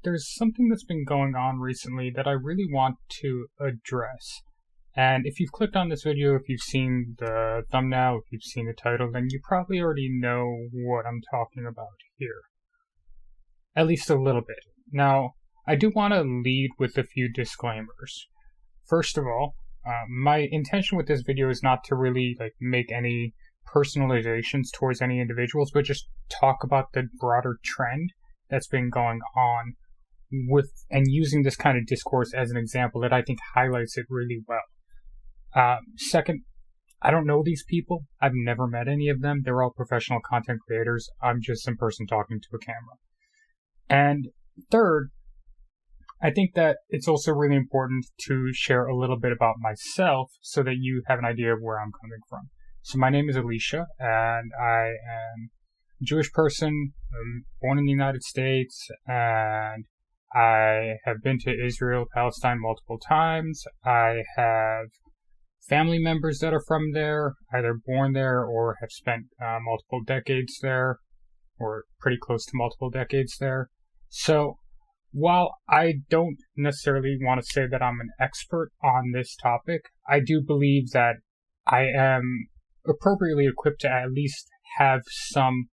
there's something that's been going on recently that I really want to address. And if you've clicked on this video, if you've seen the thumbnail, if you've seen the title, then you probably already know what I'm talking about here. At least a little bit. Now, I do want to lead with a few disclaimers. First of all, my intention with this video is not to really make any personalizations towards any individuals, but just talk about the broader trend that's been going on with, and using this kind of discourse as an example that I think highlights it really well. Second, I don't know these people. I've never met any of them. They're all professional content creators. I'm just some person talking to a camera. And third, I think that it's also really important to share a little bit about myself so that you have an idea of where I'm coming from. So my name is Alicia, and I am a Jewish person, born in the United States, and I have been to Israel, Palestine multiple times. I have family members that are from there, either born there or have spent multiple decades there, or pretty close to multiple decades there. So while I don't necessarily want to say that I'm an expert on this topic, I do believe that I am appropriately equipped to at least have some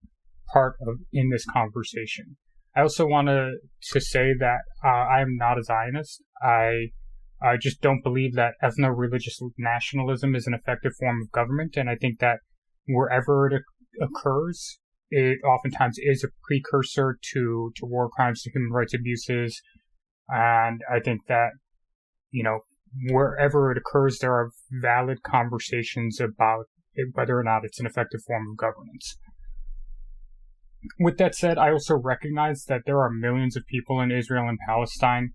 part of in this conversation. I also want to say that I am not a Zionist. I just don't believe that ethno-religious nationalism is an effective form of government, and I think that wherever it occurs, it oftentimes is a precursor to war crimes, to human rights abuses, and I think that, wherever it occurs, there are valid conversations about whether or not it's an effective form of governance. With that said, I also recognize that there are millions of people in Israel and Palestine.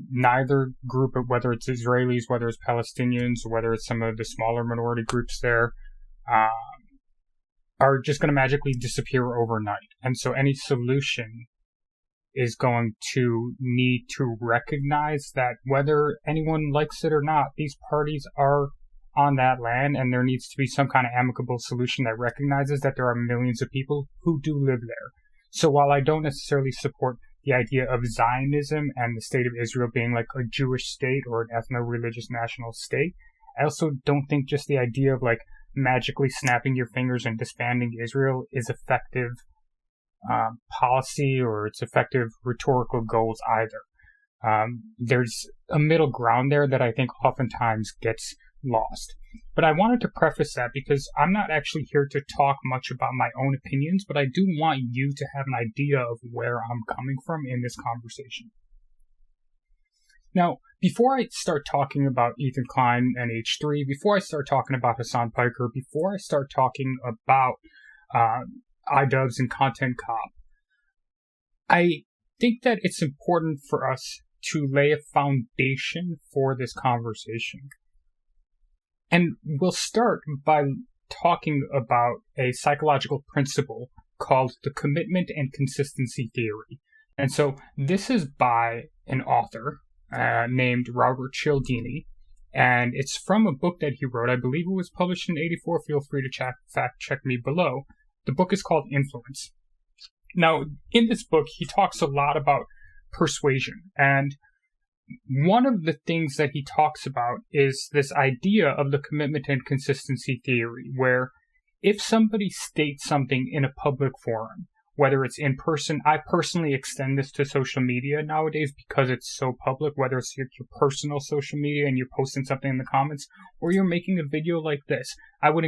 Neither group, whether it's Israelis, whether it's Palestinians, whether it's some of the smaller minority groups there, are just going to magically disappear overnight. And so any solution is going to need to recognize that whether anyone likes it or not, these parties are on that land, and there needs to be some kind of amicable solution that recognizes that there are millions of people who do live there. So while I don't necessarily support the idea of Zionism and the state of Israel being like a Jewish state or an ethno-religious national state, I also don't think just the idea of magically snapping your fingers and disbanding Israel is effective policy or it's effective rhetorical goals either. There's a middle ground there that I think oftentimes gets lost. But I wanted to preface that because I'm not actually here to talk much about my own opinions, but I do want you to have an idea of where I'm coming from in this conversation. Now, before I start talking about Ethan Klein and H3, before I start talking about Hasan Piker, before I start talking about Idubbbz and Content Cop, I think that it's important for us to lay a foundation for this conversation. And we'll start by talking about a psychological principle called the commitment and consistency theory. And so this is by an author named Robert Cialdini, and it's from a book that he wrote. I believe it was published in '84. Feel free to fact check me below. The book is called Influence. Now, in this book, he talks a lot about persuasion, and one of the things that he talks about is this idea of the commitment and consistency theory, where if somebody states something in a public forum, whether it's in person, I personally extend this to social media nowadays because it's so public, whether it's your personal social media and you're posting something in the comments, or you're making a video like this, I would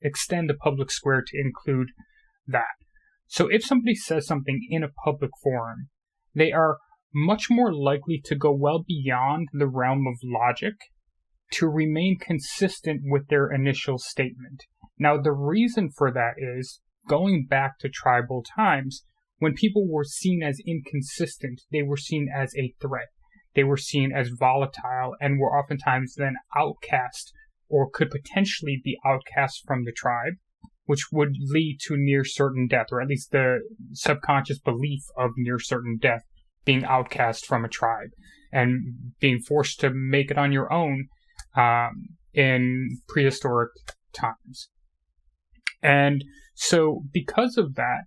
extend the public square to include that. So if somebody says something in a public forum, they are much more likely to go well beyond the realm of logic to remain consistent with their initial statement. Now, the reason for that is, going back to tribal times, when people were seen as inconsistent, they were seen as a threat. They were seen as volatile and were oftentimes then outcast, or could potentially be outcast from the tribe, which would lead to near certain death, or at least the subconscious belief of near certain death, being outcast from a tribe and being forced to make it on your own in prehistoric times. And so because of that,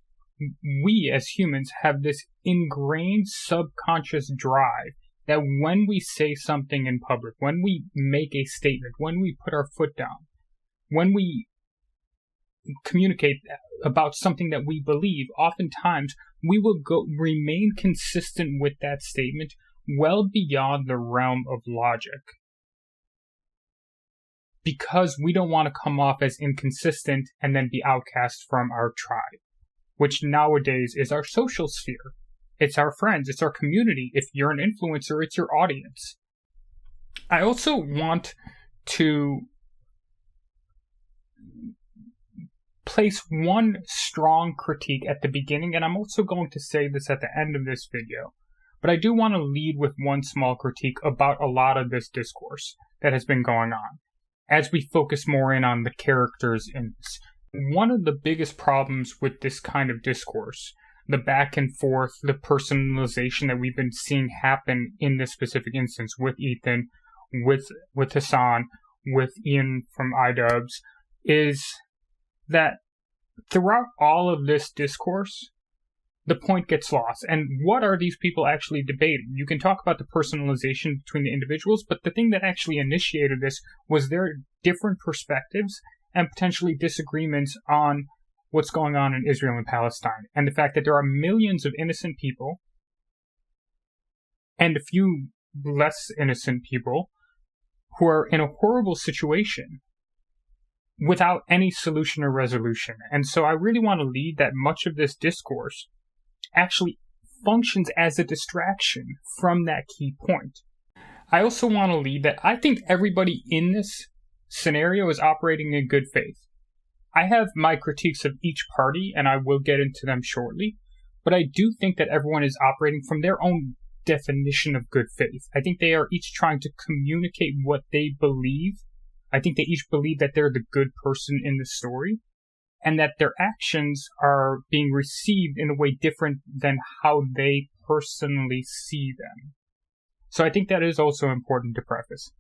we as humans have this ingrained subconscious drive that when we say something in public, when we make a statement, when we put our foot down, when we communicate about something that we believe, oftentimes we will remain consistent with that statement well beyond the realm of logic, because we don't want to come off as inconsistent and then be outcast from our tribe, which nowadays is our social sphere. It's our friends, it's our community. If you're an influencer, it's your audience. I also want to place one strong critique at the beginning, and I'm also going to say this at the end of this video, but I do want to lead with one small critique about a lot of this discourse that has been going on, as we focus more in on the characters in this. One of the biggest problems with this kind of discourse, the back and forth, the personalization that we've been seeing happen in this specific instance with Ethan, with Hassan, with Ian from Idubbbz, is that throughout all of this discourse, the point gets lost. And what are these people actually debating? You can talk about the personalization between the individuals, but the thing that actually initiated this was their different perspectives and potentially disagreements on what's going on in Israel and Palestine, and the fact that there are millions of innocent people and a few less innocent people who are in a horrible situation without any solution or resolution. And so I really want to lead that much of this discourse actually functions as a distraction from that key point. I also want to lead that I think everybody in this scenario is operating in good faith. I have my critiques of each party, and I will get into them shortly, but I do think that everyone is operating from their own definition of good faith. I think they are each trying to communicate what they believe. I think they each believe that they're the good person in the story, and that their actions are being received in a way different than how they personally see them. So I think that is also important to preface.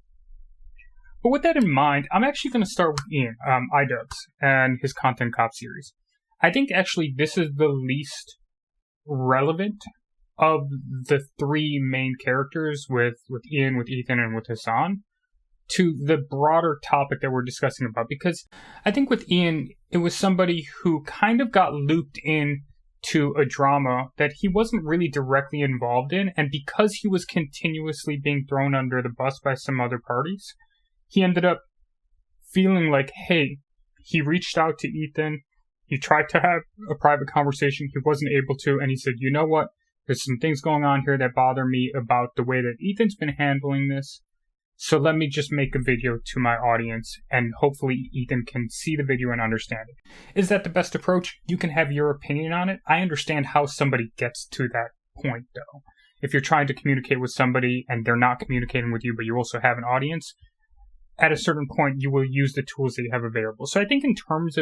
But with that in mind, I'm actually going to start with Ian, Idubbbz, and his Content Cop series. I think actually this is the least relevant of the three main characters with Ian, with Ethan, and with Hassan to the broader topic that we're discussing about. Because I think with Ian, it was somebody who kind of got looped in to a drama that he wasn't really directly involved in, and because he was continuously being thrown under the bus by some other parties, he ended up feeling like, hey, he reached out to Ethan, he tried to have a private conversation, he wasn't able to, and he said, you know what, there's some things going on here that bother me about the way that Ethan's been handling this, so let me just make a video to my audience, and hopefully Ethan can see the video and understand it. Is that the best approach? You can have your opinion on it. I understand how somebody gets to that point, though. If you're trying to communicate with somebody and they're not communicating with you, but you also have an audience, at a certain point, you will use the tools that you have available. So I think in terms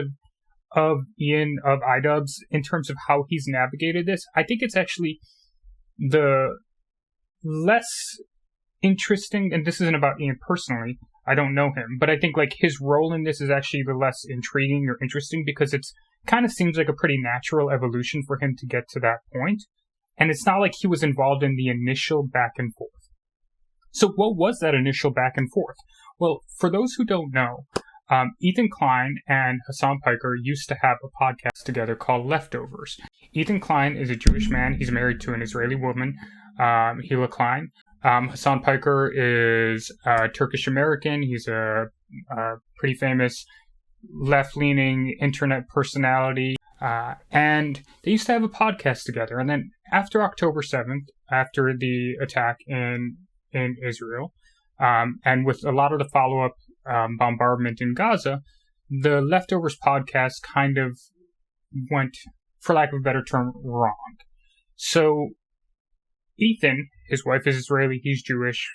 of Ian, of Idubbbz, in terms of how he's navigated this, I think it's actually the less interesting, and this isn't about Ian personally, I don't know him, but I think like his role in this is actually the less intriguing or interesting, because it's kind of seems like a pretty natural evolution for him to get to that point. And it's not like he was involved in the initial back and forth. So what was that initial back and forth? Well, for those who don't know, Ethan Klein and Hasan Piker used to have a podcast together called Leftovers. Ethan Klein is a Jewish man. He's married to an Israeli woman, Hila Klein. Hasan Piker is Turkish-American. He's a pretty famous left-leaning internet personality. And they used to have a podcast together. And then after October 7th, after the attack in Israel, and with a lot of the follow-up bombardment in Gaza, the Leftovers podcast kind of went, for lack of a better term, wrong. So Ethan, his wife is Israeli, he's Jewish,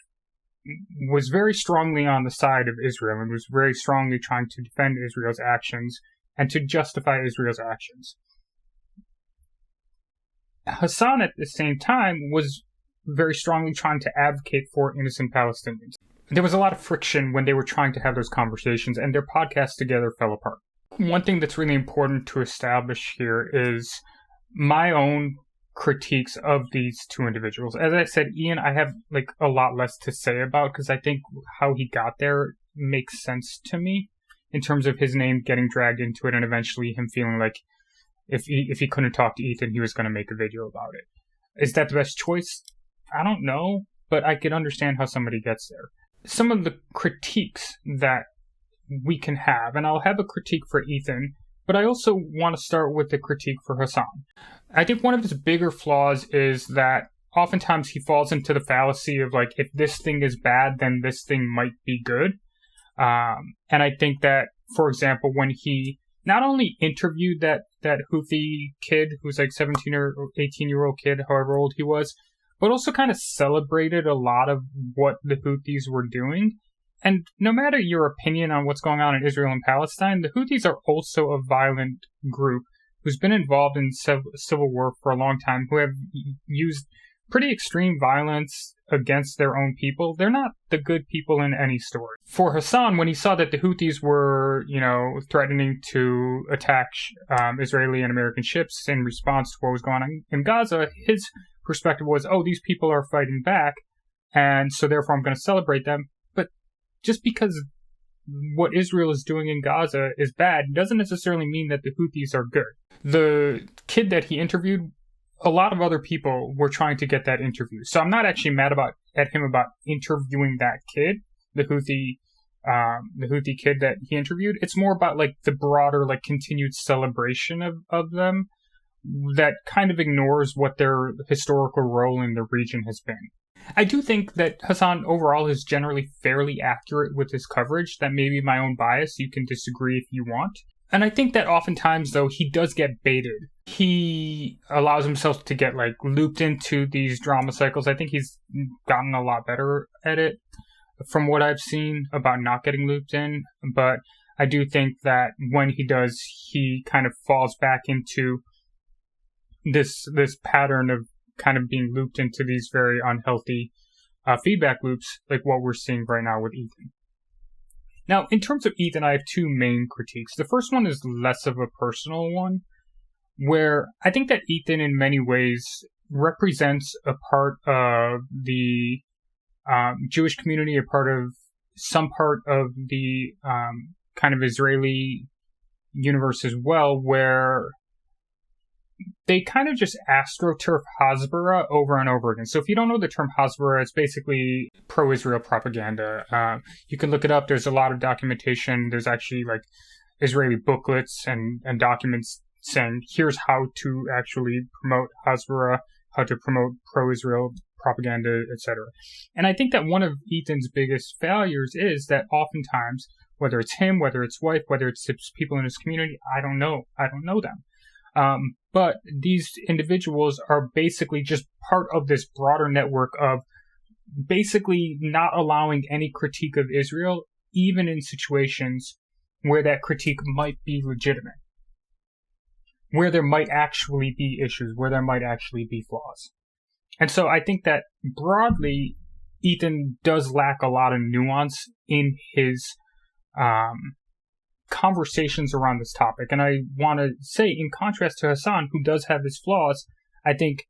was very strongly on the side of Israel and was very strongly trying to defend Israel's actions and to justify Israel's actions. Hassan, at the same time, was very strongly trying to advocate for innocent Palestinians. There was a lot of friction when they were trying to have those conversations, and their podcast together fell apart. One thing that's really important to establish here is my own critiques of these two individuals. As I said, Ian, I have like a lot less to say about, because I think how he got there makes sense to me in terms of his name getting dragged into it, and eventually him feeling like if he couldn't talk to Ethan, he was going to make a video about it. Is that the best choice? I don't know, but I can understand how somebody gets there. Some of the critiques that we can have, and I'll have a critique for Ethan, but I also want to start with the critique for Hassan. I think one of his bigger flaws is that oftentimes he falls into the fallacy of like, if this thing is bad, then this thing might be good. And I think that, for example, when he not only interviewed that Houthi kid who's like 17 or 18-year-old kid, however old he was, but also kind of celebrated a lot of what the Houthis were doing. And no matter your opinion on what's going on in Israel and Palestine, the Houthis are also a violent group who's been involved in civil war for a long time, who have used pretty extreme violence against their own people. They're not the good people in any story. For Hassan, when he saw that the Houthis were, threatening to attack Israeli and American ships in response to what was going on in Gaza, his perspective was, oh, these people are fighting back, and so therefore I'm going to celebrate them. But just because what Israel is doing in Gaza is bad doesn't necessarily mean that the Houthis are good. The kid that he interviewed, a lot of other people were trying to get that interview. So I'm not actually mad at him about interviewing that kid, the Houthi kid that he interviewed. It's more about like the broader like continued celebration of them that kind of ignores what their historical role in the region has been. I do think that Hassan overall is generally fairly accurate with his coverage. That may be my own bias. You can disagree if you want. And I think that oftentimes, though, he does get baited. He allows himself to get, like, looped into these drama cycles. I think he's gotten a lot better at it from what I've seen about not getting looped in. But I do think that when he does, he kind of falls back into this pattern of kind of being looped into these very unhealthy feedback loops, like what we're seeing right now with Ethan. Now, in terms of Ethan, I have two main critiques. The first one is less of a personal one, where I think that Ethan in many ways represents a part of the Jewish community, some part of the kind of Israeli universe as well, where they kind of just astroturf Hasbara over and over again. So if you don't know the term Hasbara, it's basically pro-Israel propaganda. You can look it up. There's a lot of documentation. There's actually like Israeli booklets and documents saying, here's how to actually promote Hasbara, how to promote pro-Israel propaganda, etc. And I think that one of Ethan's biggest failures is that oftentimes, whether it's him, whether it's wife, whether it's people in his community, I don't know them. But these individuals are basically just part of this broader network of basically not allowing any critique of Israel, even in situations where that critique might be legitimate, where there might actually be issues, where there might actually be flaws. And so I think that broadly, Ethan does lack a lot of nuance in his conversations around this topic. And I want to say, in contrast to Hassan, who does have his flaws, I think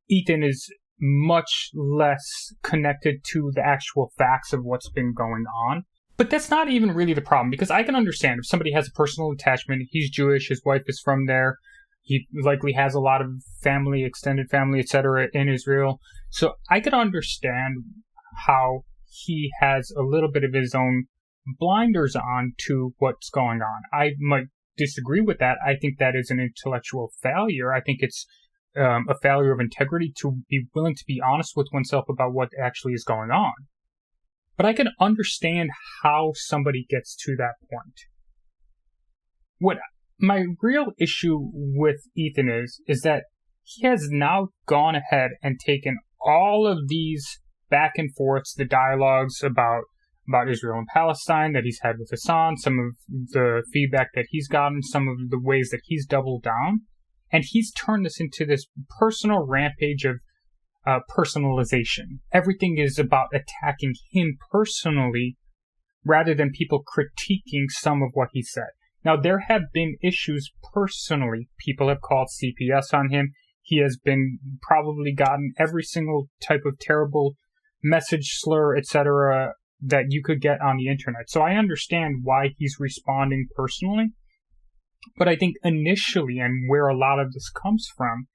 Ethan is much less connected to the actual facts of what's been going on. But that's not even really the problem, because I can understand if somebody has a personal attachment, he's Jewish, his wife is from there, he likely has a lot of family, extended family, etc. in Israel. So I can understand how he has a little bit of his own blinders on to what's going on. I might disagree with that. I think that is an intellectual failure. I think it's a failure of integrity to be willing to be honest with oneself about what actually is going on. But I can understand how somebody gets to that point. What my real issue with Ethan is that he has now gone ahead and taken all of these back and forths, the dialogues about Israel and Palestine that he's had with Hassan, some of the feedback that he's gotten, some of the ways that he's doubled down, and he's turned this into this personal rampage of personalization. Everything is about attacking him personally rather than people critiquing some of what he said. Now, there have been issues personally. People have called CPS on him. He has been probably gotten every single type of terrible message slur, etc., that you could get on the internet. So I understand why he's responding personally. But I think initially, and where a lot of this comes from,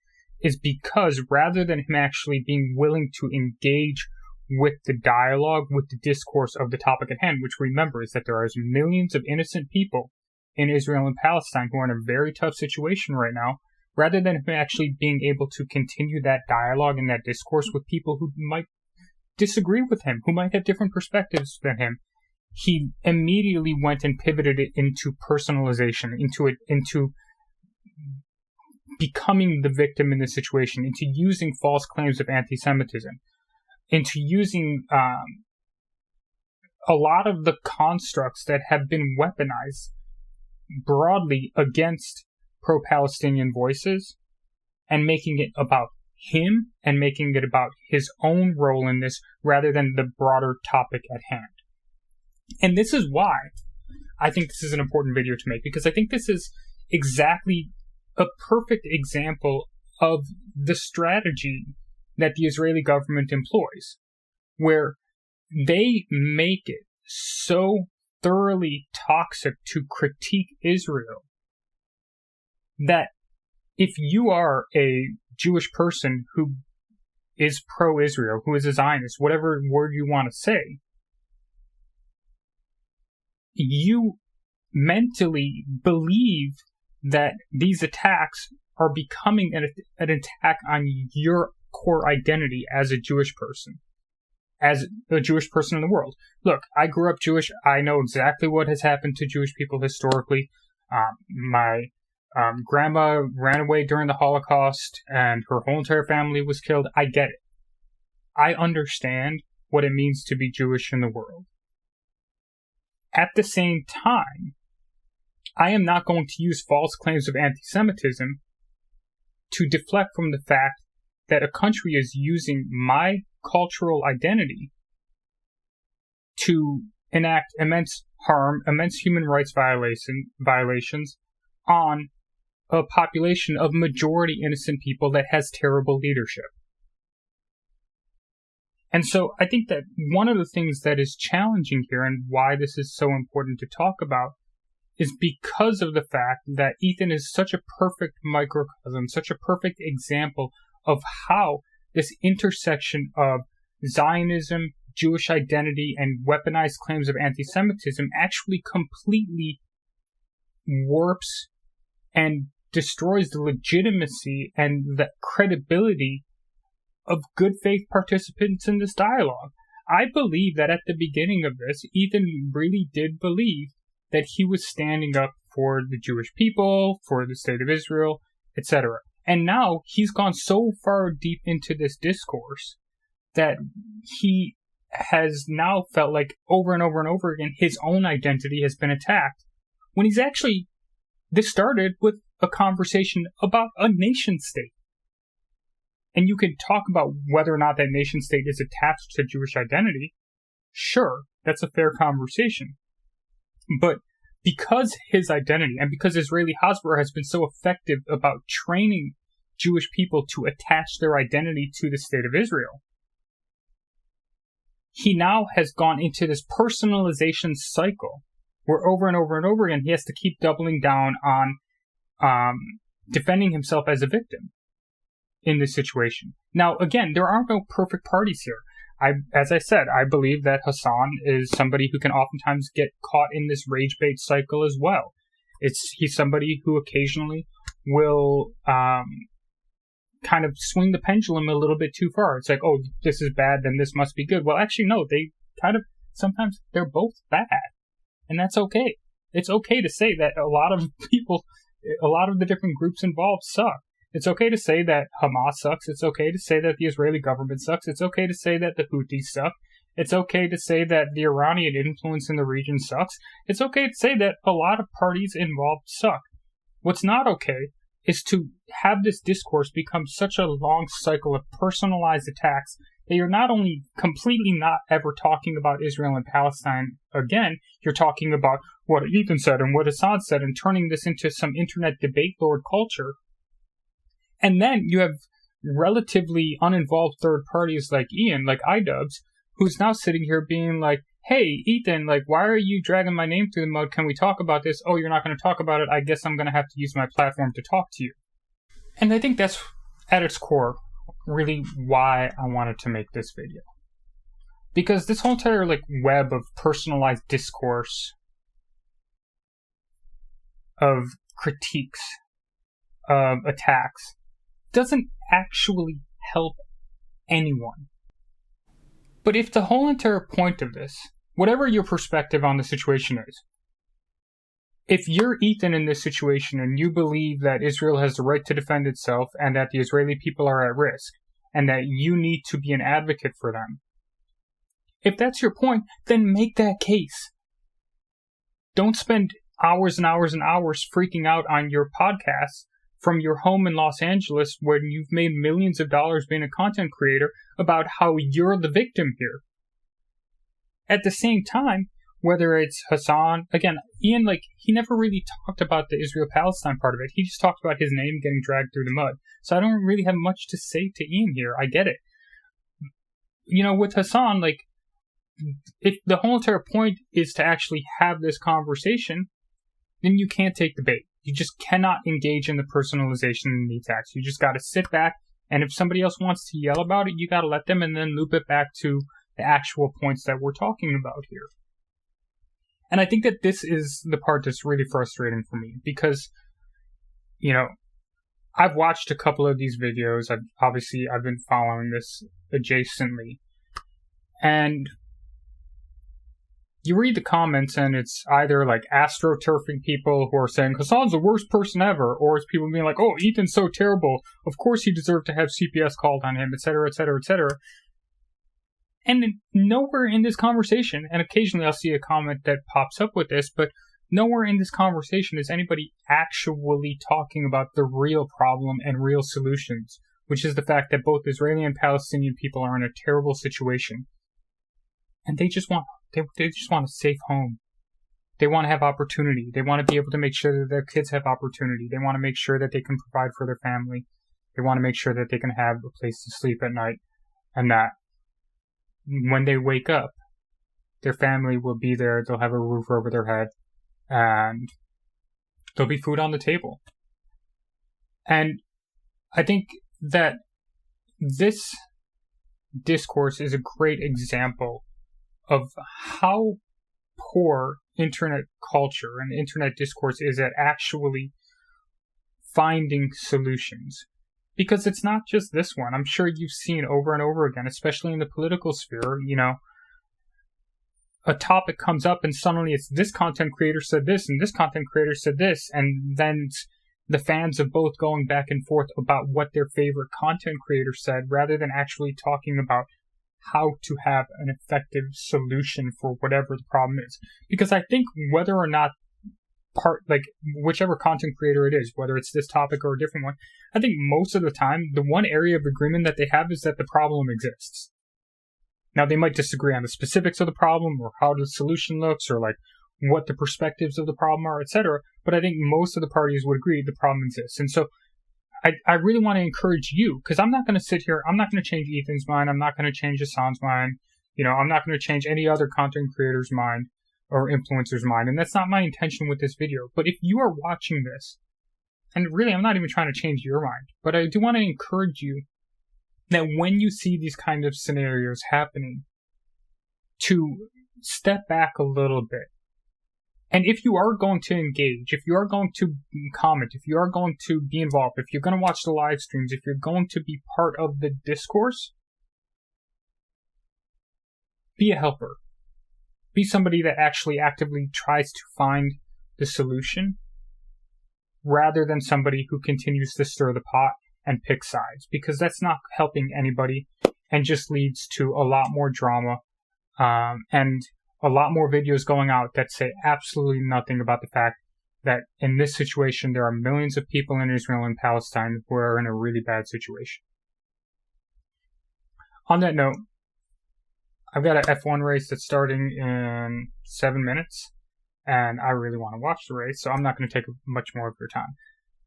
is because rather than him actually being willing to engage with the dialogue, with the discourse of the topic at hand, which remember is that there are millions of innocent people in Israel and Palestine who are in a very tough situation right now, rather than him actually being able to continue that dialogue and that discourse with people who might disagree with him, who might have different perspectives than him, he immediately went and pivoted it into personalization, into becoming the victim in this situation, into using false claims of anti-Semitism, into using a lot of the constructs that have been weaponized broadly against pro-Palestinian voices, and making it about him and making it about his own role in this rather than the broader topic at hand. And this is why I think this is an important video to make, because I think this is exactly a perfect example of the strategy that the Israeli government employs, where they make it so thoroughly toxic to critique Israel that if you are a Jewish person who is pro-Israel, who is a Zionist, whatever word you want to say, you mentally believe that these attacks are becoming an attack on your core identity as a Jewish person, as a Jewish person in the world. Look, I grew up Jewish. I know exactly what has happened to Jewish people historically. My grandma ran away during the Holocaust and her whole entire family was killed. I get it. I understand what it means to be Jewish in the world. At the same time, I am not going to use false claims of anti-Semitism to deflect from the fact that a country is using my cultural identity to enact immense harm, immense human rights violations on a population of majority innocent people that has terrible leadership. And so I think that one of the things that is challenging here and why this is so important to talk about is because of the fact that Ethan is such a perfect microcosm, such a perfect example of how this intersection of Zionism, Jewish identity, and weaponized claims of anti-Semitism actually completely warps and destroys the legitimacy and the credibility of good faith participants in this dialogue. I believe that at the beginning of this, Ethan really did believe that he was standing up for the Jewish people, for the state of Israel, etc. And now he's gone so far deep into this discourse that he has now felt like over and over and over again his own identity has been attacked, when he's actually, this started with a conversation about a nation state. And you can talk about whether or not that nation state is attached to Jewish identity. Sure, that's a fair conversation. But because his identity, and because Israeli Hasbara has been so effective about training Jewish people to attach their identity to the state of Israel, he now has gone into this personalization cycle where over and over and over again he has to keep doubling down on defending himself as a victim in this situation. Now, again, there are no perfect parties here. As I said, I believe that Hassan is somebody who can oftentimes get caught in this rage bait cycle as well. He's somebody who occasionally will kind of swing the pendulum a little bit too far. It's like, oh, this is bad, then this must be good. Well, actually, no, they kind of, sometimes they're both bad. And that's okay. It's okay to say that a lot of people, a lot of the different groups involved suck. It's okay to say that Hamas sucks. It's okay to say that the Israeli government sucks. It's okay to say that the Houthis suck. It's okay to say that the Iranian influence in the region sucks. It's okay to say that a lot of parties involved suck. What's not okay is to have this discourse become such a long cycle of personalized attacks that you're not only completely not ever talking about Israel and Palestine again, you're talking about what Ethan said and what Hassan said and turning this into some internet debate lord culture. And then you have relatively uninvolved third parties like Ian, like Idubbbz, who's now sitting here being like, hey, Ethan, like, why are you dragging my name through the mud? Can we talk about this? Oh, you're not going to talk about it. I guess I'm going to have to use my platform to talk to you. And I think that's, at its core, really why I wanted to make this video. Because this whole entire, like, web of personalized discourse, of critiques, of attacks, doesn't actually help anyone. But if the whole entire point of this, whatever your perspective on the situation is, if you're Ethan in this situation and you believe that Israel has the right to defend itself and that the Israeli people are at risk and that you need to be an advocate for them, if that's your point, then make that case. Don't spend hours and hours and hours freaking out on your podcast from your home in Los Angeles when you've made millions of dollars being a content creator about how you're the victim here. At the same time, whether it's Hassan, again, Ian, like, he never really talked about the Israel-Palestine part of it. He just talked about his name getting dragged through the mud. So I don't really have much to say to Ian here. I get it. You know, with Hassan, like, if the whole entire point is to actually have this conversation, then you can't take the bait. You just cannot engage in the personalization and the attacks. You just got to sit back, and if somebody else wants to yell about it, you got to let them and then loop it back to the actual points that we're talking about here. And I think that this is the part that's really frustrating for me because, you know, I've watched a couple of these videos. I've been following this adjacently. And you read the comments and it's either like astroturfing people who are saying Hassan's the worst person ever, or it's people being like, oh, Ethan's so terrible. Of course he deserved to have CPS called on him, etc., etc., etc. And nowhere in this conversation, and occasionally I'll see a comment that pops up with this, but nowhere in this conversation is anybody actually talking about the real problem and real solutions, which is the fact that both Israeli and Palestinian people are in a terrible situation. And they just want a safe home. They want to have opportunity. They want to be able to make sure that their kids have opportunity. They want to make sure that they can provide for their family. They want to make sure that they can have a place to sleep at night, and that when they wake up, their family will be there, they'll have a roof over their head, and there'll be food on the table. And I think that this discourse is a great example of how poor internet culture and internet discourse is at actually finding solutions. Because it's not just this one. I'm sure you've seen over and over again, especially in the political sphere, you know, a topic comes up and suddenly it's this content creator said this and this content creator said this, and then the fans of both going back and forth about what their favorite content creator said rather than actually talking about how to have an effective solution for whatever the problem is. Because I think whether or not whichever content creator it is, whether it's this topic or a different one, I think most of the time, the one area of agreement that they have is that the problem exists. Now, they might disagree on the specifics of the problem or how the solution looks or like what the perspectives of the problem are, etc. But I think most of the parties would agree the problem exists. And so I really want to encourage you, because I'm not going to sit here, I'm not going to change Ethan's mind, I'm not going to change Hassan's mind, you know, I'm not going to change any other content creator's mind or influencer's mind, and that's not my intention with this video. But if you are watching this, and really I'm not even trying to change your mind, but I do want to encourage you that when you see these kind of scenarios happening, to step back a little bit. And if you are going to engage, if you are going to comment, if you are going to be involved, if you're going to watch the live streams, if you're going to be part of the discourse, be a helper. Be somebody that actually actively tries to find the solution rather than somebody who continues to stir the pot and pick sides, because that's not helping anybody and just leads to a lot more drama and a lot more videos going out that say absolutely nothing about the fact that in this situation there are millions of people in Israel and Palestine who are in a really bad situation. On that note, I've got an F1 race that's starting in 7 minutes, and I really want to watch the race, so I'm not going to take much more of your time.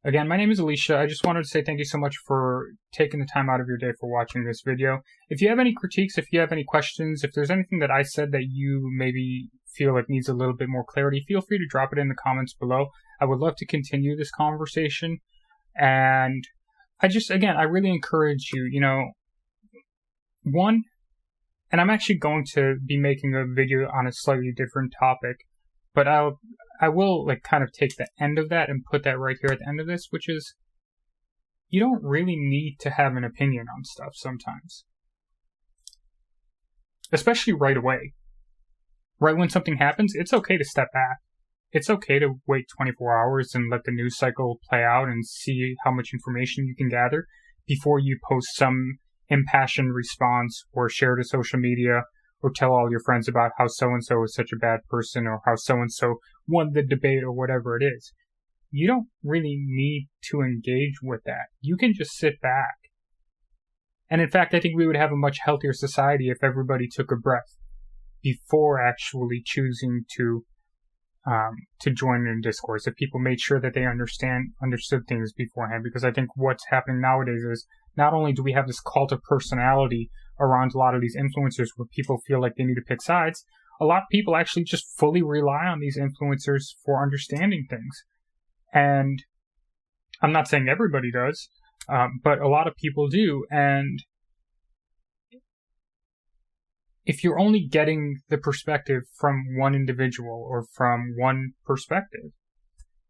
Again, my name is Alicia. I just wanted to say thank you so much for taking the time out of your day for watching this video. If you have any critiques, if you have any questions, if there's anything that I said that you maybe feel like needs a little bit more clarity, feel free to drop it in the comments below. I would love to continue this conversation. And I really encourage you, one, and I'm actually going to be making a video on a slightly different topic, but I will kind of take the end of that and put that right here at the end of this, which is you don't really need to have an opinion on stuff sometimes. Especially right away. Right when something happens, it's okay to step back. It's okay to wait 24 hours and let the news cycle play out and see how much information you can gather before you post some impassioned response or share to social media or tell all your friends about how so-and-so is such a bad person or how so-and-so won the debate or whatever it is. You don't really need to engage with that. You can just sit back. And in fact, I think we would have a much healthier society if everybody took a breath before actually choosing to join in discourse, if people made sure that they understood things beforehand. Because I think what's happening nowadays is not only do we have this cult of personality around a lot of these influencers where people feel like they need to pick sides, a lot of people actually just fully rely on these influencers for understanding things. And I'm not saying everybody does, but a lot of people do. And if you're only getting the perspective from one individual or from one perspective,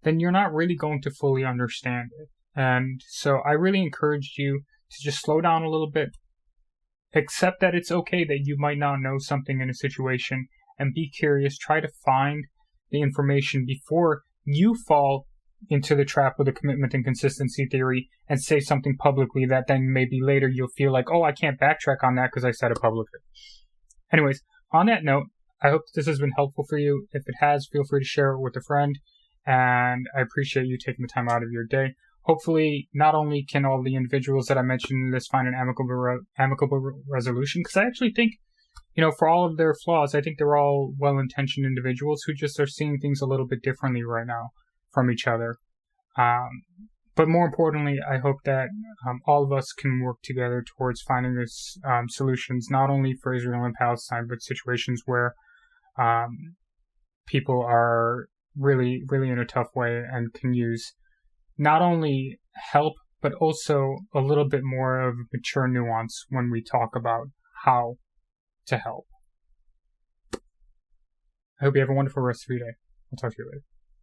then you're not really going to fully understand it. And so I really encourage you to just slow down a little bit, accept that it's okay that you might not know something in a situation, and be curious. Try to find the information before you fall into the trap of the commitment and consistency theory and say something publicly that then maybe later you'll feel like, oh, I can't backtrack on that because I said it publicly. Anyways, on that note, I hope this has been helpful for you. If it has, feel free to share it with a friend, and I appreciate you taking the time out of your day. Hopefully, not only can all the individuals that I mentioned in this find an amicable resolution, because I actually think, for all of their flaws, I think they're all well-intentioned individuals who just are seeing things a little bit differently right now from each other. But more importantly, I hope that all of us can work together towards finding this solutions, not only for Israel and Palestine, but situations where people are really, really in a tough way and can use not only help, but also a little bit more of mature nuance when we talk about how to help. I hope you have a wonderful rest of your day. I'll talk to you later.